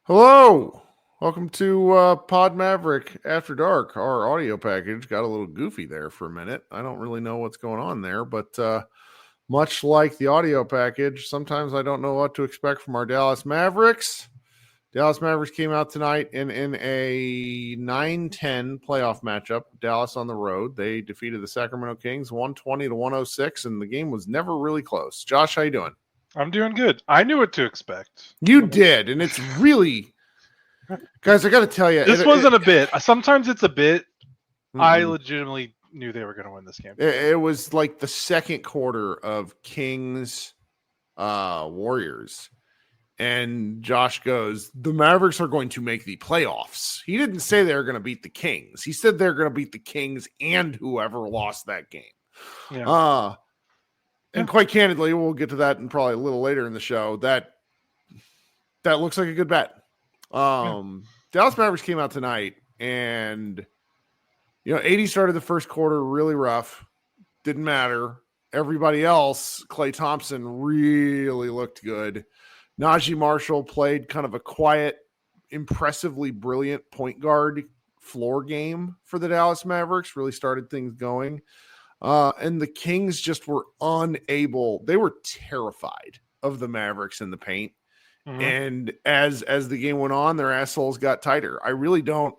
Hello. Welcome to Pod Maverick After Dark. Our audio package got a little goofy there for a minute. I don't really know what's going on there, but much like the audio package, sometimes I don't know what to expect from our Dallas Mavericks. Dallas Mavericks came out tonight in a 9-10 playoff matchup. Dallas on the road. They defeated the Sacramento Kings 120 to 106, and the game was never really close. Josh, how you doing? I'm doing good. I knew what to expect. You did, and it's really, guys, I got to tell you, This wasn't a bit. Sometimes it's a bit. I legitimately knew they were going to win this game. It was like the second quarter of Kings Warriors. And Josh goes, the Mavericks are going to make the playoffs. He didn't say they were going to beat the Kings. He said they're going to beat the Kings and whoever lost that game. Yeah. And quite candidly, we'll get to that in probably a little later in the show. That looks like a good bet. Dallas Mavericks came out tonight, and 80 started the first quarter really rough. Didn't matter. Everybody else, Klay Thompson really looked good. Najee Marshall played kind of a quiet, impressively brilliant point guard floor game for the Dallas Mavericks, really started things going. And the Kings just were unable. They were terrified of the Mavericks in the paint. Mm-hmm. And as the game went on, their assholes got tighter. I really don't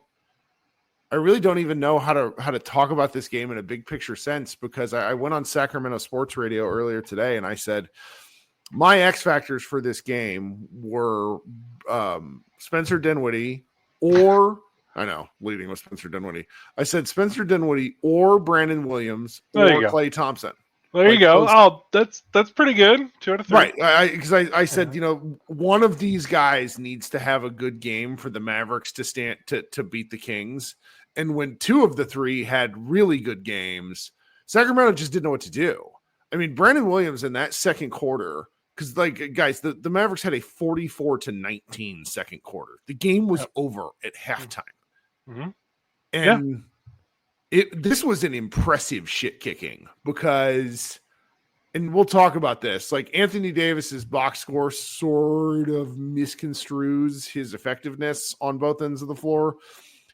even know how to talk about this game in a big picture sense, because I went on Sacramento Sports Radio earlier today and I said, my X factors for this game were Spencer Dinwiddie leading with Spencer Dinwiddie. I said Spencer Dinwiddie or Brandon Williams or Klay Thompson. There you go. That's pretty good. 2 out of 3. Right. Because I said, one of these guys needs to have a good game for the Mavericks to stand to beat the Kings. And when 2 of the 3 had really good games, Sacramento just didn't know what to do. I mean, Brandon Williams in that second quarter, because guys, the Mavericks had a 44-19 second quarter. The game was over at halftime. Mm-hmm. And this was an impressive shit kicking because, and we'll talk about this, like Anthony Davis's box score sort of misconstrues his effectiveness on both ends of the floor.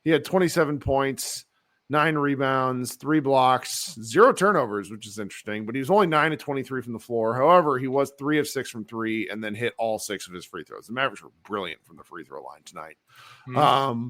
He had 27 points, 9 rebounds, 3 blocks, 0 turnovers, which is interesting, but he was only 9 of 23 from the floor. However, he was 3 of 6 from 3 and then hit all 6 of his free throws. The Mavericks were brilliant from the free throw line tonight. Mm-hmm.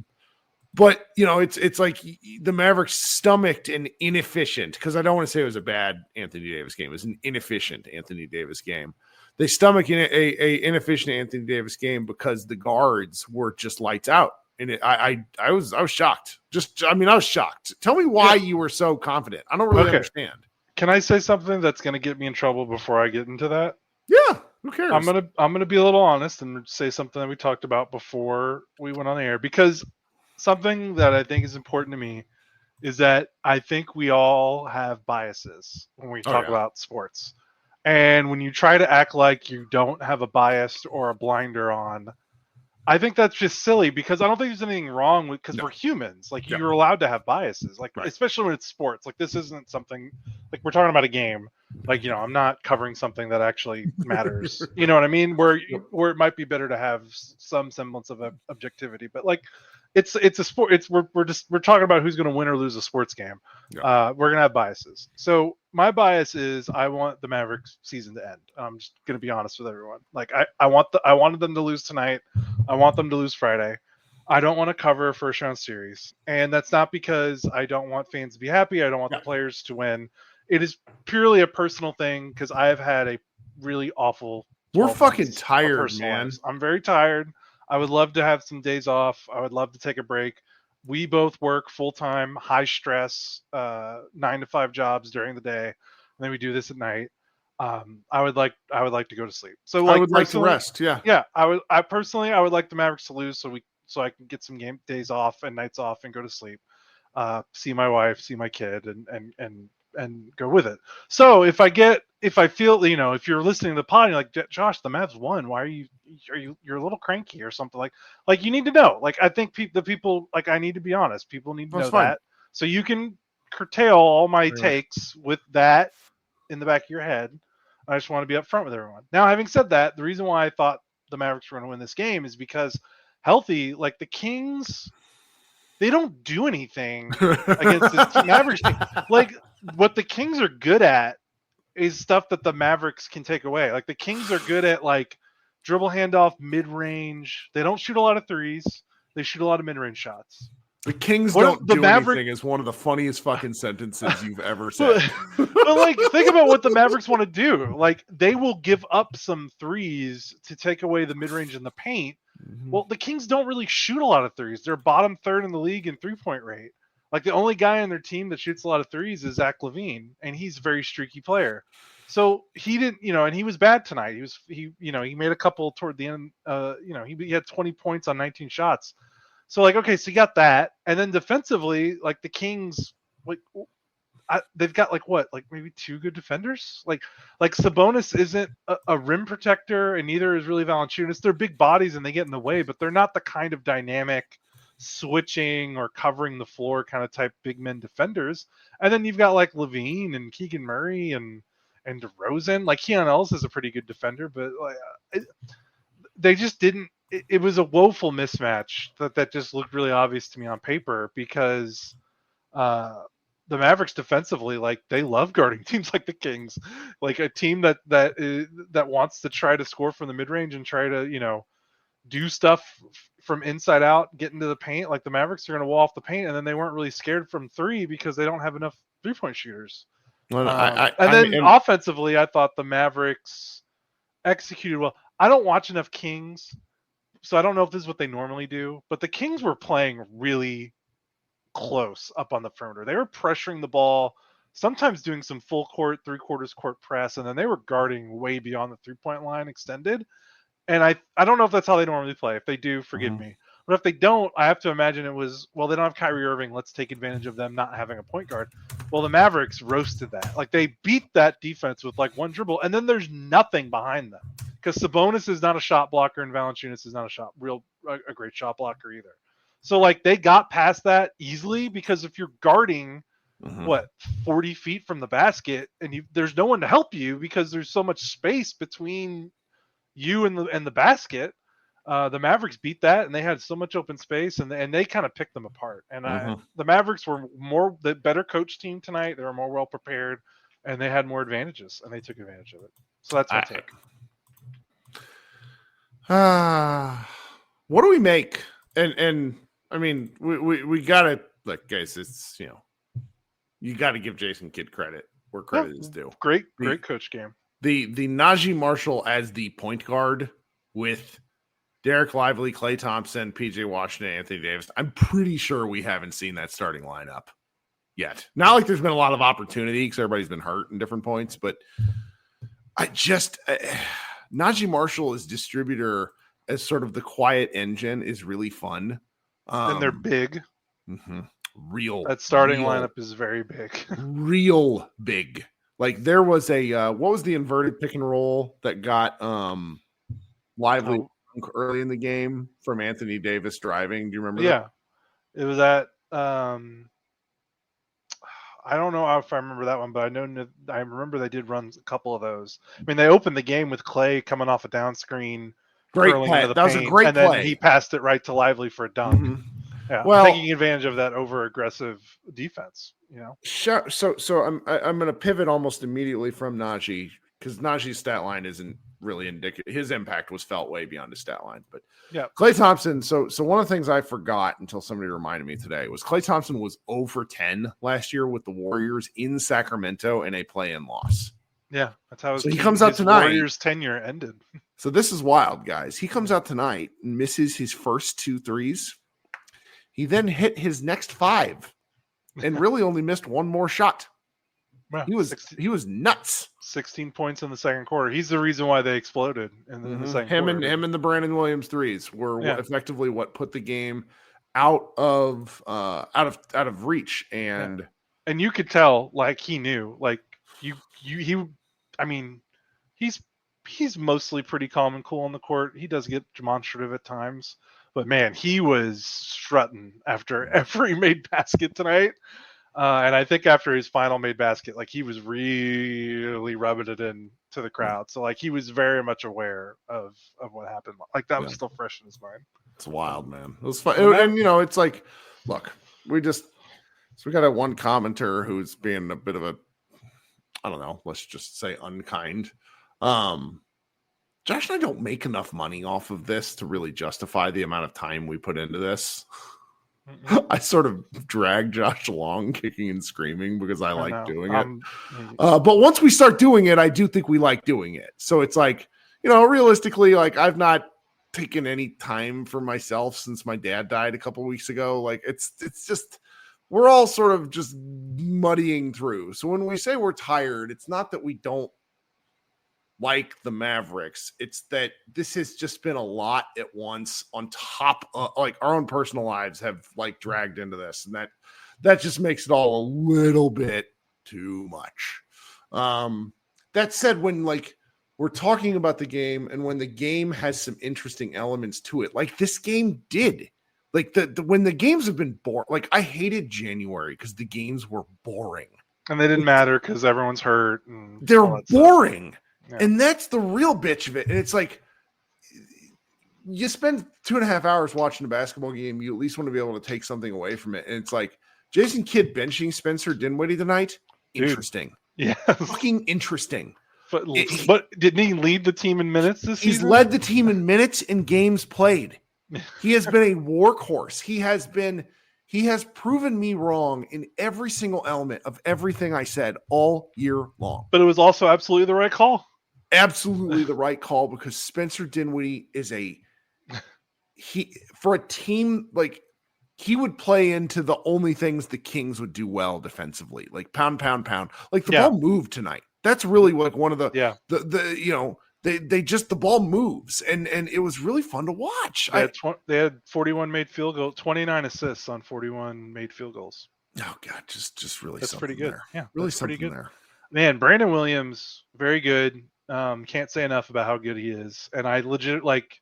But, it's like the Mavericks stomached an inefficient, because I don't want to say it was a bad Anthony Davis game. It was an inefficient Anthony Davis game. They stomached a inefficient Anthony Davis game because the guards were just lights out. And I was shocked. I was shocked. Tell me why you were so confident. I don't really understand. Can I say something that's going to get me in trouble before I get into that? Yeah, who cares? I'm gonna be a little honest and say something that we talked about before we went on the air, because something that I think is important to me is that I think we all have biases when we talk about sports. And when you try to act like you don't have a bias or a blinder on, I think that's just silly, because I don't think there's anything wrong with, because we're humans. Like, you're allowed to have biases, like, especially when it's sports. Like, this isn't something, like, we're talking about a game. Like, I'm not covering something that actually matters. You know what I mean? Where it might be better to have some semblance of objectivity. But, like, it's a sport. We're talking about who's going to win or lose a sports game. We're going to have biases. So my bias is I want the Mavericks season to end. I'm just going to be honest with everyone. Like, I wanted them to lose tonight. I want them to lose Friday. I don't want to cover a first round series. And that's not because I don't want fans to be happy. I don't want the players to win. It is purely a personal thing, because I have had a really awful. We're fucking tired, man. Lives. I'm very tired. I would love to have some days off. I would love to take a break. We both work full-time, high stress, 9-to-5 jobs during the day, and then we do this at night. I would like to go to sleep. So, like, I would like to rest. Yeah. I would like the Mavericks to lose so I can get some game days off and nights off and go to sleep, see my wife, see my kid, and go with it. So if I feel, if you're listening to the pod, you're like, Josh, the Mavs won. Why you're a little cranky or something, like you need to know. Like, I think the people, like, I need to be honest. People need to know that. So you can curtail all my takes with that in the back of your head. I just want to be upfront with everyone. Now, having said that, the reason why I thought the Mavericks were going to win this game is because healthy, like the Kings, they don't do anything against this Mavericks team. Like what the Kings are good at is stuff that the Mavericks can take away. Like the Kings are good at like dribble handoff, mid range. They don't shoot a lot of threes. They shoot a lot of mid range shots. The Kings What don't the do anything is one of the funniest fucking sentences you've ever said. But like, think about what the Mavericks want to do. Like, they will give up some threes to take away the mid range and the paint. Well, the Kings don't really shoot a lot of threes. They're bottom third in the league in 3-point rate. Like, the only guy on their team that shoots a lot of threes is Zach LaVine, and he's a very streaky player. So he didn't, and he was bad tonight. He made a couple toward the end. He had 20 points on 19 shots. So like, okay, so you got that, and then defensively, like the Kings, like they've got like maybe 2 good defenders. Like Sabonis isn't a rim protector, and neither is really Valanciunas. They're big bodies and they get in the way, but they're not the kind of dynamic switching or covering the floor kind of type big men defenders. And then you've got like LaVine and Keegan Murray and DeRozan. Like Keon Ellis is a pretty good defender, but like they just didn't. It was a woeful mismatch that just looked really obvious to me on paper because the Mavericks defensively, like they love guarding teams like the Kings, like a team that wants to try to score from the mid range and try to do stuff from inside out, get into the paint. Like the Mavericks are going to wall off the paint, and then they weren't really scared from 3 because they don't have enough 3-point shooters. Well, offensively, I thought the Mavericks executed well. I don't watch enough Kings, so I don't know if this is what they normally do, but the Kings were playing really close up on the perimeter. They were pressuring the ball, sometimes doing some full court, 3/4 court press, and then they were guarding way beyond the 3-point line extended. And I don't know if that's how they normally play. If they do, forgive me. But if they don't, I have to imagine it was, well, they don't have Kyrie Irving. Let's take advantage of them not having a point guard. Well, the Mavericks roasted that. Like they beat that defense with like one dribble, and then there's nothing behind them. Because Sabonis is not a shot blocker and Valanciunas is not a great shot blocker either. So like they got past that easily because if you're guarding 40 feet from the basket and there's no one to help you because there's so much space between you and the basket, the Mavericks beat that and they had so much open space and they kind of picked them apart. And the Mavericks were the better coach team tonight. They were more well prepared and they had more advantages and they took advantage of it. So that's my take. What do we make? And I mean, we gotta look, guys. It's you got to give Jason Kidd credit where credit is due. Great coach game. The Najee Marshall as the point guard with Derek Lively, Klay Thompson, PJ Washington, Anthony Davis. I'm pretty sure we haven't seen that starting lineup yet. Not like there's been a lot of opportunity because everybody's been hurt in different points, but Najee Marshall as distributor, as sort of the quiet engine, is really fun. And they're big. That starting lineup is very big. Real big. Like there was what was the inverted pick and roll that got Lively early in the game from Anthony Davis driving? Do you remember that? It was at I don't know if I remember that one, but I remember they did run a couple of those. I mean, they opened the game with Klay coming off a down screen. Great play. That was a great and play. Then he passed it right to Lively for a dunk. Yeah, well, taking advantage of that over aggressive defense. Sure. So I'm going to pivot almost immediately from Najee because Najee's stat line isn't really indicative. His impact was felt way beyond his stat line. But yeah, Klay Thompson. So one of the things I forgot until somebody reminded me today was Klay Thompson was 0 for 10 last year with the Warriors in Sacramento in a play-in loss. Yeah, that's how he comes out tonight. Warriors' tenure ended. So this is wild, guys. He comes out tonight and misses his first 2 threes. He then hit his next 5 and really only missed one more shot. Wow. He was nuts. 16 points in the second quarter. He's the reason why they exploded in the second quarter. Him and the Brandon Williams threes were effectively what put the game out of reach. And you could tell, like he knew, like he's mostly pretty calm and cool on the court. He does get demonstrative at times. But, man, he was strutting after every made basket tonight. And I think after his final made basket, like he was really rubbing it in to the crowd. So, like, he was very much aware of what happened. Like, that was still fresh in his mind. It's wild, man. It was fun. And, you know, it's like, look, we got a one commenter who's being a bit of a, I don't know, let's just say unkind. Josh and I don't make enough money off of this to really justify the amount of time we put into this. I sort of drag Josh along kicking and screaming because I like doing it. But once we start doing it, I do think we like doing it. So it's like, you know, realistically, like I've not taken any time for myself since my dad died a couple weeks ago. Like it's just, we're all sort of just muddying through. So when we say we're tired, it's not that we don't like the Mavericks. It's that this has just been a lot at once on top of like our own personal lives have like dragged into this. And that just makes it all a little bit too much. That said, when like we're talking about the game and when the game has some interesting elements to it, like this game did, like when the games have been boring, like I hated January because the games were boring and they didn't matter because everyone's hurt. And they're boring. Yeah. And that's the real bitch of it. And it's like, you spend 2.5 hours watching a basketball game, you at least want to be able to take something away from it. And it's like, Jason Kidd benching Spencer Dinwiddie tonight. Interesting. Yeah. Fucking interesting. But didn't he lead the team in minutes this season? He's led the team in minutes in games played. He has been a workhorse. He has proven me wrong in every single element of everything I said all year long. But it was also absolutely the right call. Absolutely the right call, because Spencer Dinwiddie is for a team, like he would play into the only things the Kings would do well defensively, like pound. Like the ball moved tonight. That's really like one of the you know, they just, the ball moves and it was really fun to watch. They had 41 made field goals, 29 assists on 41 made field goals. Oh God, just really, that's pretty good. There. Yeah, really that's something pretty good. There. Man, Brandon Williams, very good. Can't say enough about how good he is, and I legit like.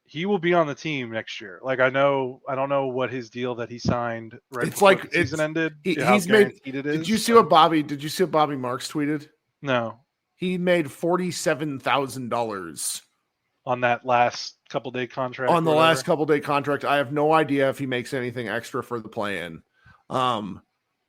He will be on the team next year. Like I don't know what his deal that he signed right before the season ended. He's made. Did you see what Bobby Marks tweeted? No. He made $47,000 on that last couple-day contract. On the last couple-day contract, I have no idea if he makes anything extra for the play-in.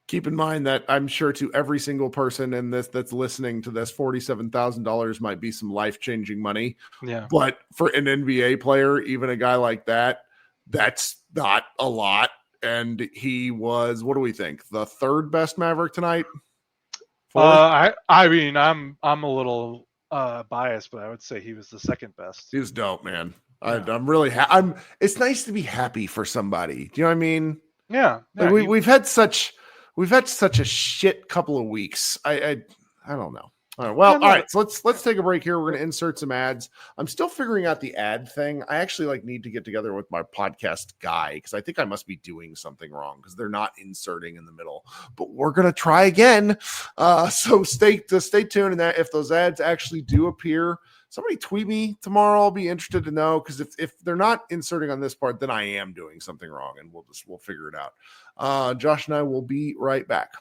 Keep in mind that I'm sure to every single person in this that's listening to this, $47,000 might be some life-changing money. Yeah. But for an NBA player, even a guy like that, that's not a lot. And he was, what do we think? The third best Maverick tonight? I mean, I'm a little biased, but I would say he was the second best. He was dope, man. Yeah. I'm really it's nice to be happy for somebody. Do you know what I mean? Yeah. Like we've had such a shit couple of weeks. I don't know. All right. Well, all right. So let's take a break here. We're going to insert some ads. I'm still figuring out the ad thing. I actually need to get together with my podcast guy because I think I must be doing something wrong because they're not inserting in the middle. But we're going to try again. So stay tuned. And that if those ads actually do appear, somebody tweet me tomorrow. I'll be interested to know, because if they're not inserting on this part, then I am doing something wrong, and we'll figure it out. Josh and I will be right back.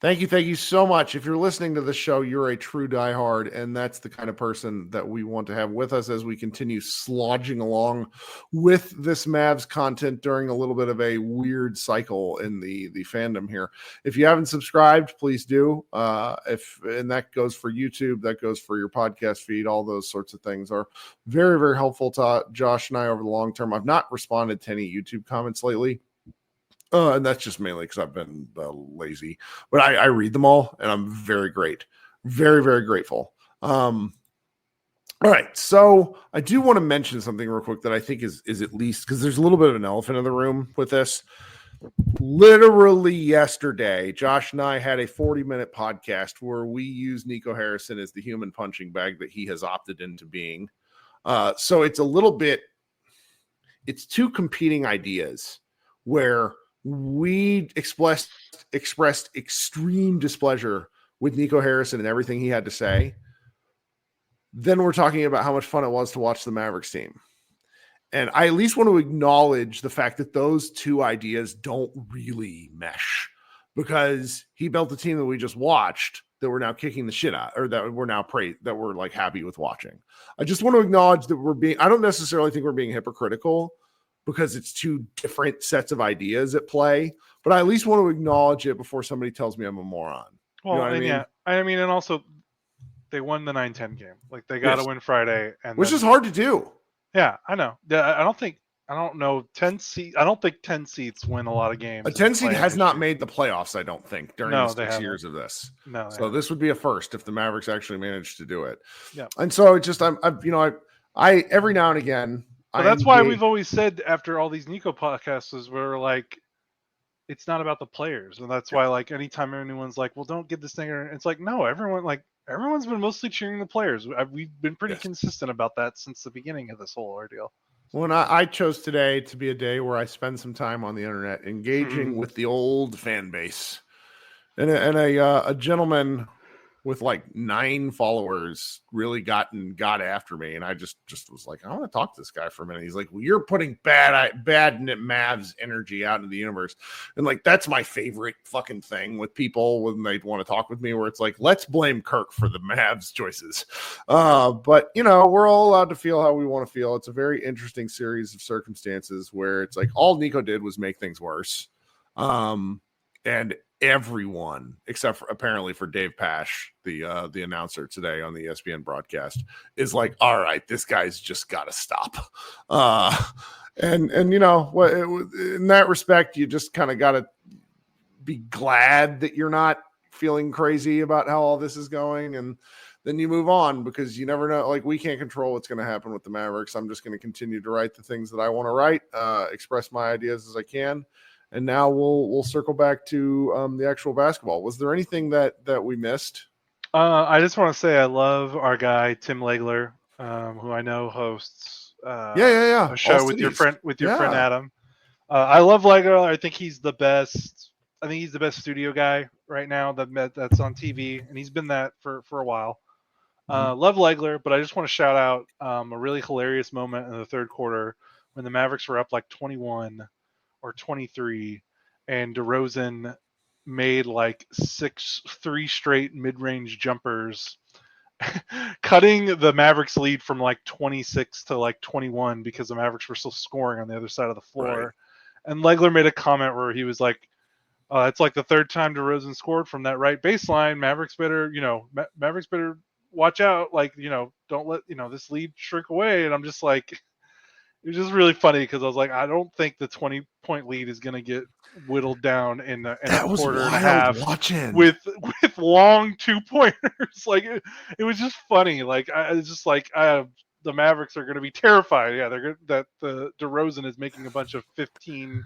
Thank you so much. If you're listening to the show, you're a true diehard, and that's the kind of person that we want to have with us as we continue slogging along with this Mavs content during a little bit of a weird cycle in the fandom here. If you haven't subscribed, please do. And that goes for YouTube, that goes for your podcast feed. All those sorts of things are very, very helpful to Josh and I over the long term. I've not responded to any YouTube comments lately. And that's just mainly because I've been lazy, but I read them all, and I'm very very grateful. All right, so I do want to mention something real quick that I think is at least, because there's a little bit of an elephant in the room with this. Literally yesterday, Josh and I had a 40-minute podcast where we used Nico Harrison as the human punching bag that he has opted into being. So it's a little bit, it's two competing ideas where we expressed extreme displeasure with Nico Harrison and everything he had to say. Then we're talking about how much fun it was to watch the Mavericks team. And I at least want to acknowledge the fact that those two ideas don't really mesh. because he built a team that we just watched that we're now kicking the shit out, or that we're now that we're like happy with watching. I just want to acknowledge that I don't necessarily think we're being hypocritical because it's two different sets of ideas at play, but I at least want to acknowledge it before somebody tells me I'm a moron. Well, you know what and I mean? yeah, I mean, and also they won the 9-10 game. Like they got to win Friday, and which is hard to do. Yeah, I know. I don't know 10 seats. I don't think 10 seats win a lot of games. A 10 seed has not made the playoffs, I don't think, during the 6 years of this. No, so this would be a first if the Mavericks actually managed to do it. Yeah. And so it's just I every now and again. But that's why we've always said after all these Nico podcasts is we're like, it's not about the players, and that's why like anytime anyone's like, well, don't get this thing, it's like no, everyone's been mostly cheering the players. We've been pretty consistent about that since the beginning of this whole ordeal. Well, I chose today to be a day where I spend some time on the internet engaging with the old fan base. And a gentleman with like 9 followers really got after me. And I just was like, I want to talk to this guy for a minute. He's like, well, you're putting bad Mavs energy out into the universe. And like, that's my favorite fucking thing with people when they want to talk with me, where it's like, let's blame Kirk for the Mavs choices. But we're all allowed to feel how we want to feel. It's a very interesting series of circumstances where it's like all Nico did was make things worse. And everyone, except for apparently for Dave Pasch, the announcer today on the ESPN broadcast, is like, all right, this guy's just got to stop. And in that respect, you just kind of got to be glad that you're not feeling crazy about how all this is going, and then you move on, because you never know. Like, we can't control what's going to happen with the Mavericks. I'm just going to continue to write the things that I want to write, express my ideas as I can. And now we'll circle back to the actual basketball. Was there anything that we missed? I just want to say I love our guy Tim Legler, who I know hosts a show with your friend Adam. I love Legler. I think he's the best. I think he's the best studio guy right now that's on TV, and he's been that for a while. Love Legler, but I just want to shout out a really hilarious moment in the third quarter when the Mavericks were up like 21 or 23, and DeRozan made like 3 straight mid-range jumpers, cutting the Mavericks lead from like 26 to like 21 because the Mavericks were still scoring on the other side of the floor. Right. And Legler made a comment where he was like, it's like the third time DeRozan scored from that right baseline. Mavericks better watch out. Like, don't let, this lead shrink away. And I'm just like, it was just really funny because I was like, I don't think the 20-point lead is going to get whittled down in a quarter and a half with long 2-pointers. Like it was just funny. Like the Mavericks are going to be terrified. Yeah, they're good that the DeRozan is making a bunch of 15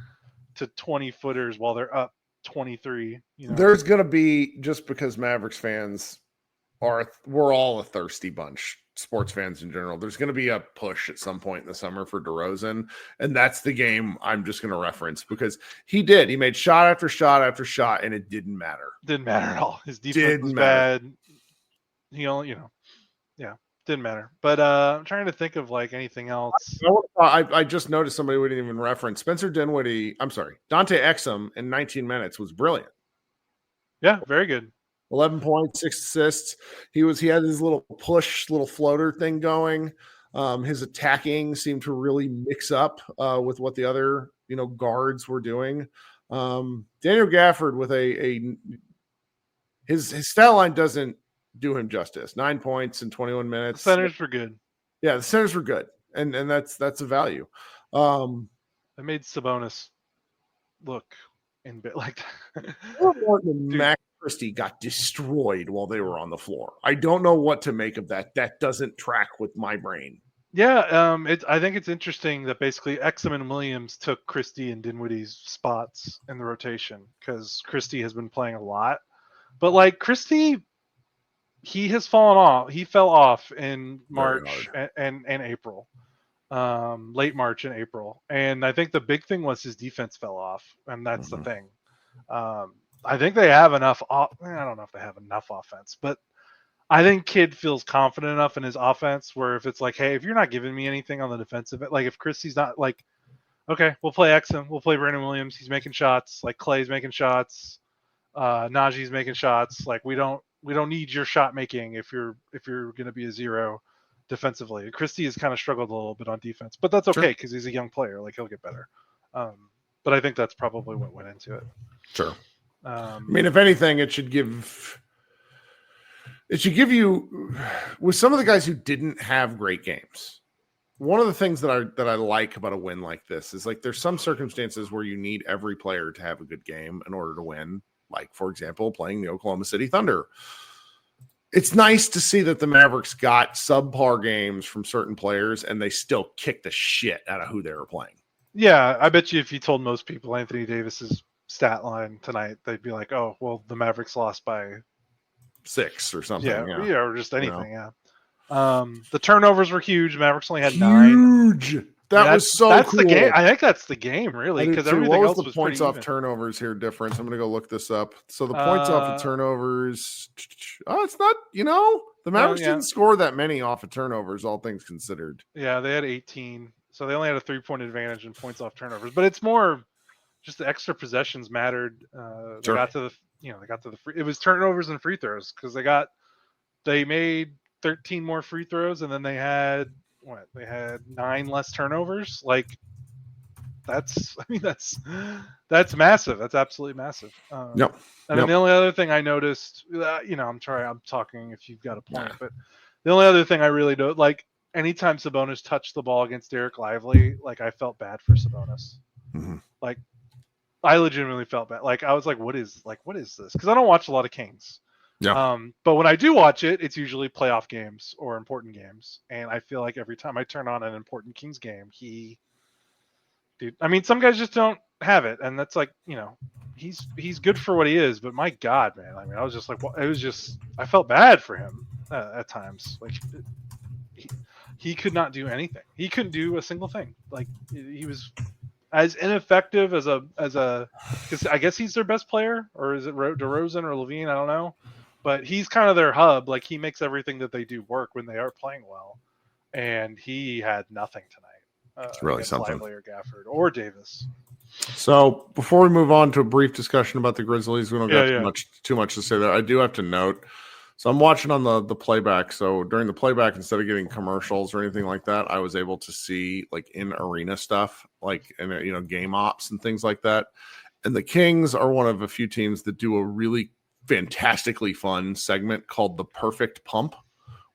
to 20 footers while they're up 23. There's going to be, just because Mavericks fans we're all a thirsty bunch. Sports fans in general, there's going to be a push at some point in the summer for DeRozan, and that's the game I'm just going to reference, because he made shot after shot after shot, and it didn't matter. Didn't matter at all. His defense was bad. He only, didn't matter. But I'm trying to think of like anything else. I just noticed somebody we didn't even reference. Dante Exum in 19 minutes was brilliant. Yeah, very good. 11 points, 6 assists. He had his little floater thing going. His attacking seemed to really mix up with what the other guards were doing. Daniel Gafford with his stat line doesn't do him justice. 9 points in 21 minutes. The centers were good. Yeah, the centers were good, and that's a value. I made Sabonis look in bit like Max Christie got destroyed while they were on the floor. I don't know what to make of that. That doesn't track with my brain. Yeah, I think it's interesting that basically Exum and Williams took Christie and Dinwiddie's spots in the rotation, because Christie has been playing a lot. But like Christie, he has fallen off. He fell off in March and April, late March and April. And I think the big thing was his defense fell off, and that's the thing. I think they have enough. I don't know if they have enough offense, but I think Kidd feels confident enough in his offense where if it's like, hey, if you're not giving me anything on the defensive, like if Christie's not like, okay, we'll play Exum, we'll play Brandon Williams. He's making shots. Like Clay's making shots. Najee's making shots. Like we don't need your shot making if you're going to be a zero defensively. Christie has kind of struggled a little bit on defense, but that's okay because he's a young player. Like he'll get better. But I think that's probably what went into it. Sure. I mean, if anything, it should give you, with some of the guys who didn't have great games. One of the things that I like about a win like this is like there's some circumstances where you need every player to have a good game in order to win. Like, for example, playing the Oklahoma City Thunder. It's nice to see that the Mavericks got subpar games from certain players and they still kicked the shit out of who they were playing. Yeah, I bet you if you told most people Anthony Davis's stat line tonight, they'd be like, "Oh, well, the Mavericks lost by 6 or something." Yeah, or just anything. You know? The turnovers were huge. Mavericks only had 9. Huge. That's that's cool. The game. I think that's the game, really, because everything else was the points off turnovers here difference? I'm going to go look this up. So the points off of turnovers. Oh, it's not. The Mavericks didn't score that many off of turnovers, all things considered. Yeah, they had 18, so they only had a 3-point advantage in points off turnovers. But it's more just the extra possessions mattered. They got to the free. It was turnovers and free throws because they made 13 more free throws, and then they had 9 less turnovers. Like that's massive. That's absolutely massive. Yep. And then the only other thing I noticed, I'm talking if you've got a point, but the only other thing I really know, like anytime Sabonis touched the ball against Derek Lively, like I felt bad for Sabonis. Mm-hmm. Like I legitimately felt bad. Like I was like, what is this? Because I don't watch a lot of Kings. Yeah. But when I do watch it, it's usually playoff games or important games. And I feel like every time I turn on an important Kings game, some guys just don't have it. And that's like, he's good for what he is, but my God, man. I mean, I was just like, I felt bad for him at times. Like he could not do anything. He couldn't do a single thing. Like he was as ineffective as because I guess he's their best player, or is it DeRozan or Levine? I don't know. But he's kind of their hub. Like he makes everything that they do work when they are playing well. And he had nothing tonight. It's really something. Lively or Gafford or Davis. So before we move on to a brief discussion about the Grizzlies, we don't got too much to say there. I do have to note. So I'm watching on the playback. So during the playback, instead of getting commercials or anything like that, I was able to see like in arena stuff, like game ops and things like that. And the Kings are one of a few teams that do a really fantastically fun segment called the Perfect Pump,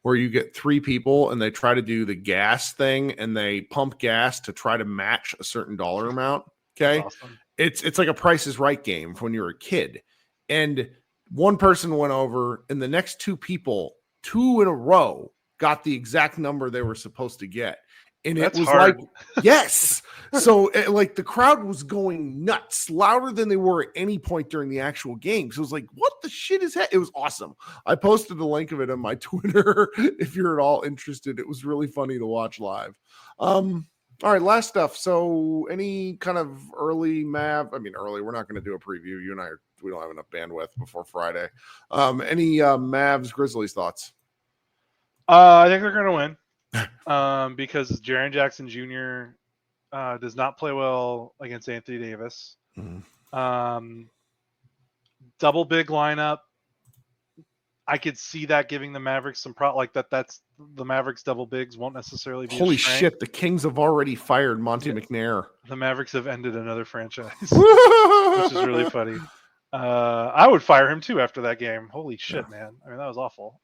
where you get 3 people and they try to do the gas thing and they pump gas to try to match a certain dollar amount. Okay. Awesome. It's like a Price is Right game from when you were a kid. And one person went over and the next 2 people, 2 in a row, got the exact number they were supposed to get. And That's it was hard. like, yes. So the crowd was going nuts, louder than they were at any point during the actual game. So it was like, what the shit is that? It was awesome. I posted a link of it on my Twitter if you're at all interested. It was really funny to watch live. All right, last stuff. So any kind of early early, we're not going to do a preview. You and we don't have enough bandwidth before Friday. Any Mavs Grizzlies thoughts? I think they're going to win. Because Jaren Jackson Jr. Does not play well against Anthony Davis. Mm-hmm. Double big lineup. I could see that giving the Mavericks some that's the Mavericks double bigs won't necessarily be. Holy shit! The Kings have already fired Monty McNair. The Mavericks have ended another franchise, which is really funny. I would fire him too after that game. Holy shit, man! I mean, that was awful.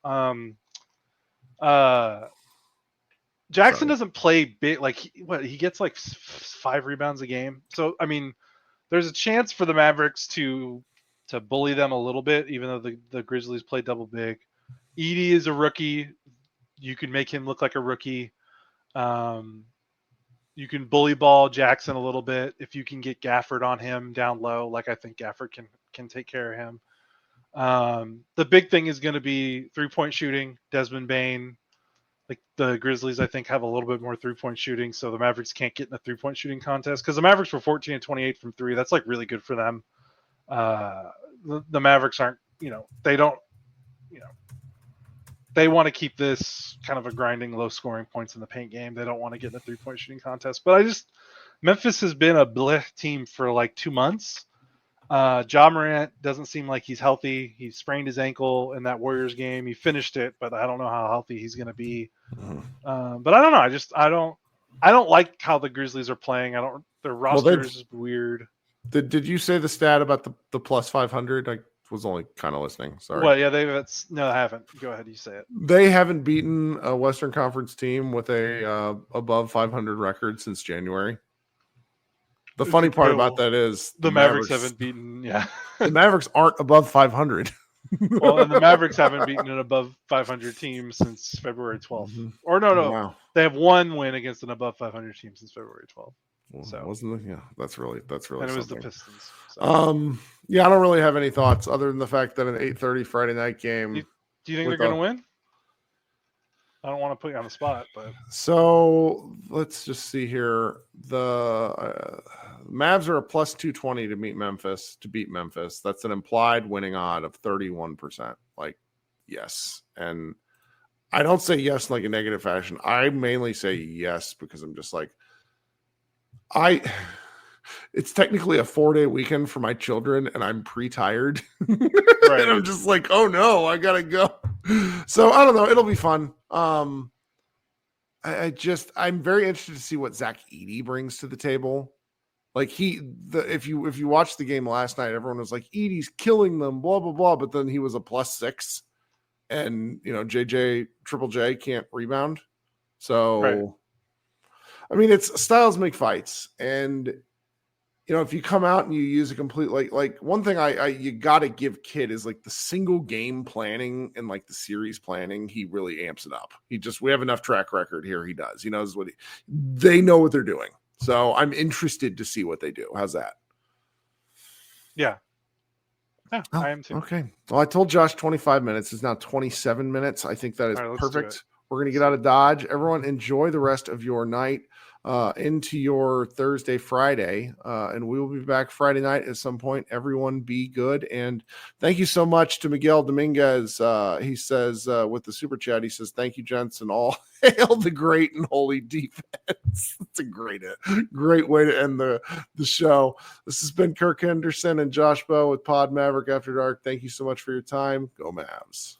Jackson doesn't play big. Like he gets like 5 rebounds a game. So I mean, there's a chance for the Mavericks to bully them a little bit, even though the Grizzlies play double big. Edey is a rookie. You can make him look like a rookie. You can bully ball Jackson a little bit if you can get Gafford on him down low. Like I think Gafford can take care of him. The big thing is going to be 3-point shooting. Desmond Bane. Like the Grizzlies, I think, have a little bit more 3-point shooting, so the Mavericks can't get in a 3-point shooting contest because the Mavericks were 14 and 28 from 3. That's like really good for them. The Mavericks aren't, they don't, they want to keep this kind of a grinding, low-scoring points in the paint game. They don't want to get in a 3-point shooting contest. But Memphis has been a bleh team for like 2 months. Ja Morant doesn't seem like he's healthy. He sprained his ankle in that Warriors game. He finished it, but I don't know how healthy he's going to be. But I don't know. I don't like how the Grizzlies are playing. Their roster is weird. Did you say the stat about the plus 500? I was only kind of listening. Sorry. Well, yeah, I haven't. Go ahead, you say it. They haven't beaten a Western Conference team with a above 500 record since January. The funny part about that is the Mavericks haven't beaten. Yeah, the Mavericks aren't above 500. Well, and the Mavericks haven't beaten an above 500 team since February 12th. Mm-hmm. Or no, wow. They have one win against an above 500 team since February 12th. Well, wasn't it? Yeah, that's really. And it something. Was the Pistons. So. Yeah, I don't really have any thoughts other than the fact that an 8:30 Friday night game. Do you think they're going to win? I don't want to put you on the spot, but so let's just see here. The Mavs are a plus 220 to beat Memphis. That's an implied winning odd of 31%. Like, yes. And I don't say yes in like a negative fashion. I mainly say yes because I'm just like, it's technically a 4-day weekend for my children and I'm pre-tired. Right. And I'm just like, oh no, I gotta go. So I don't know. It'll be fun. I'm very interested to see what Zach Edey brings to the table. Like if you watched the game last night, everyone was like, Edey's killing them, blah, blah, blah. But then he was a +6 and Triple J can't rebound. So, right. I mean, it's styles make fights. And, if you come out and you use a complete, like one thing you got to give Kid is like the single game planning and like the series planning. He really amps it up. We have enough track record here. He does. He knows they know what they're doing. So I'm interested to see what they do. How's that? Yeah. Yeah, I am too. Okay. Well, I told Josh 25 minutes. It's now 27 minutes. I think that is perfect. We're going to get out of Dodge. Everyone enjoy the rest of your night into your Thursday, Friday. And we will be back Friday night at some point. Everyone be good. And thank you so much to Miguel Dominguez. He says with the super chat, he says, thank you, gents, and all hail the great and holy defense. It's a great way to end the show. This has been Kirk Henderson and Josh Bowe with Pod Maverick After Dark. Thank you so much for your time. Go Mavs.